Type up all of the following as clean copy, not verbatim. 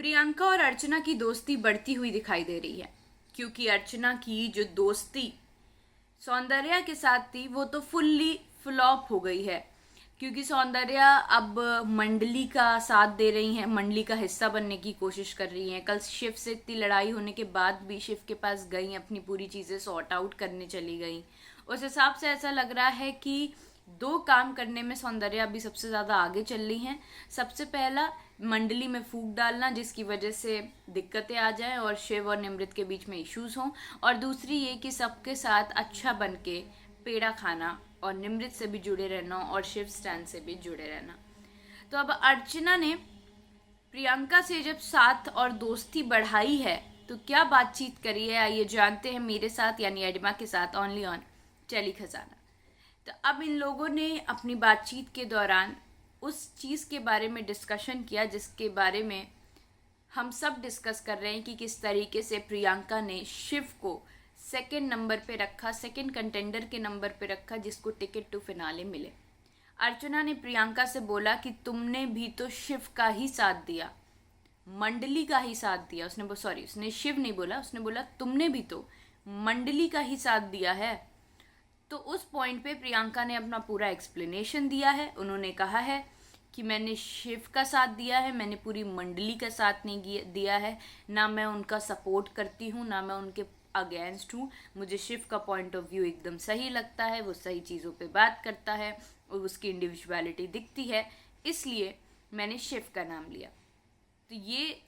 प्रियंका और अर्चना की दोस्ती बढ़ती हुई दिखाई दे रही है, क्योंकि अर्चना की जो दोस्ती सौंदर्या के साथ थी वो तो फुल्ली फ्लॉप हो गई है। क्योंकि सौंदर्या अब मंडली का साथ दे रही हैं, मंडली का हिस्सा बनने की कोशिश कर रही हैं। कल शिव से इतनी लड़ाई होने के बाद भी शिव के पास गई, अपनी पूरी चीज़ें सॉर्ट आउट करने चली गई। उस हिसाब से ऐसा लग रहा है कि दो काम करने में सौंदर्या अभी सबसे ज़्यादा आगे चल रही हैं। सबसे पहला, मंडली में फूक डालना जिसकी वजह से दिक्कतें आ जाएं और शिव और निमृत के बीच में इश्यूज हों, और दूसरी ये कि सबके साथ अच्छा बन के पेड़ा खाना और निमृत से भी जुड़े रहना और शिव स्टैंड से भी जुड़े रहना। तो अब अर्चना ने प्रियंका से जब साथ और दोस्ती बढ़ाई है तो क्या बातचीत करी है, आइए जानते हैं मेरे साथ यानी एडिमा के साथ ओनली ऑन टेली खजाना। तो अब इन लोगों ने अपनी बातचीत के दौरान उस चीज़ के बारे में डिस्कशन किया जिसके बारे में हम सब डिस्कस कर रहे हैं कि किस तरीके से प्रियंका ने शिव को सेकंड नंबर पे रखा, सेकंड कंटेंडर के नंबर पे रखा जिसको टिकट टू फिनाले मिले। अर्चना ने प्रियंका से बोला कि तुमने भी तो शिव का ही साथ दिया, मंडली का ही साथ दिया। उसने शिव नहीं बोला, उसने बोला तुमने भी तो मंडली का ही साथ दिया है। तो उस पॉइंट पे प्रियंका ने अपना पूरा एक्सप्लेनेशन दिया है। उन्होंने कहा है कि मैंने शिव का साथ दिया है, मैंने पूरी मंडली का साथ नहीं दिया है, ना मैं उनका सपोर्ट करती हूँ ना मैं उनके अगेंस्ट हूँ। मुझे शिव का पॉइंट ऑफ व्यू एकदम सही लगता है, वो सही चीज़ों पे बात करता है और उसकी इंडिविजुअलिटी दिखती है, इसलिए मैंने शिव का नाम लिया। तो ये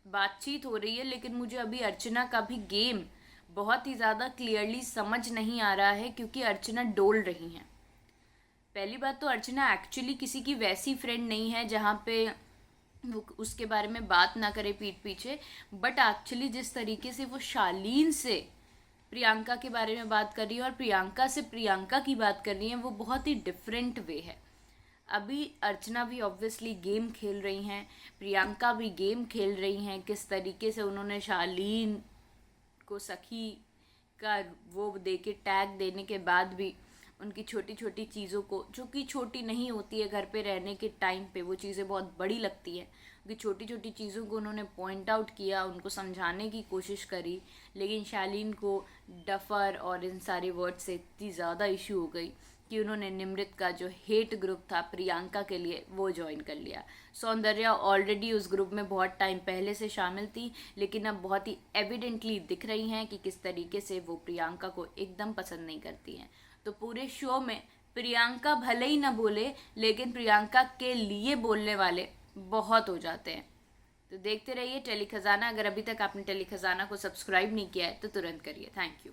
बातचीत हो रही है, लेकिन मुझे अभी अर्चना का भी गेम बहुत ही ज़्यादा क्लियरली समझ नहीं आ रहा है, क्योंकि अर्चना डोल रही हैं। पहली बात तो अर्चना एक्चुअली किसी की वैसी फ्रेंड नहीं है जहाँ पे वो उसके बारे में बात ना करे पीठ पीछे, बट एक्चुअली जिस तरीके से वो शालीन से प्रियंका के बारे में बात कर रही है और प्रियंका से प्रियंका की बात कर रही है, वो बहुत ही डिफरेंट वे है। अभी अर्चना भी ऑब्वियसली गेम खेल रही हैं, प्रियंका भी गेम खेल रही हैं। किस तरीके से उन्होंने शालीन को सखी का वो दे के टैग देने के बाद भी उनकी छोटी छोटी चीज़ों को, जो कि छोटी नहीं होती है घर पे रहने के टाइम पे, वो चीज़ें बहुत बड़ी लगती हैं, उनकी छोटी छोटी चीज़ों को उन्होंने पॉइंट आउट किया, उनको समझाने की कोशिश करी। लेकिन शालीन को डफर और इन सारे वर्ड से इतनी ज़्यादा इशू हो गई कि उन्होंने निमृत का जो हेट ग्रुप था प्रियंका के लिए वो ज्वाइन कर लिया। सौंदर्या ऑलरेडी उस ग्रुप में बहुत टाइम पहले से शामिल थी, लेकिन अब बहुत ही एविडेंटली दिख रही हैं कि किस तरीके से वो प्रियंका को एकदम पसंद नहीं करती हैं। तो पूरे शो में प्रियंका भले ही ना बोले, लेकिन प्रियंका के लिए बोलने वाले बहुत हो जाते हैं। तो देखते रहिए टेली खजाना। अगर अभी तक आपने टेली खजाना को सब्सक्राइब नहीं किया है तो तुरंत करिए। Thank you.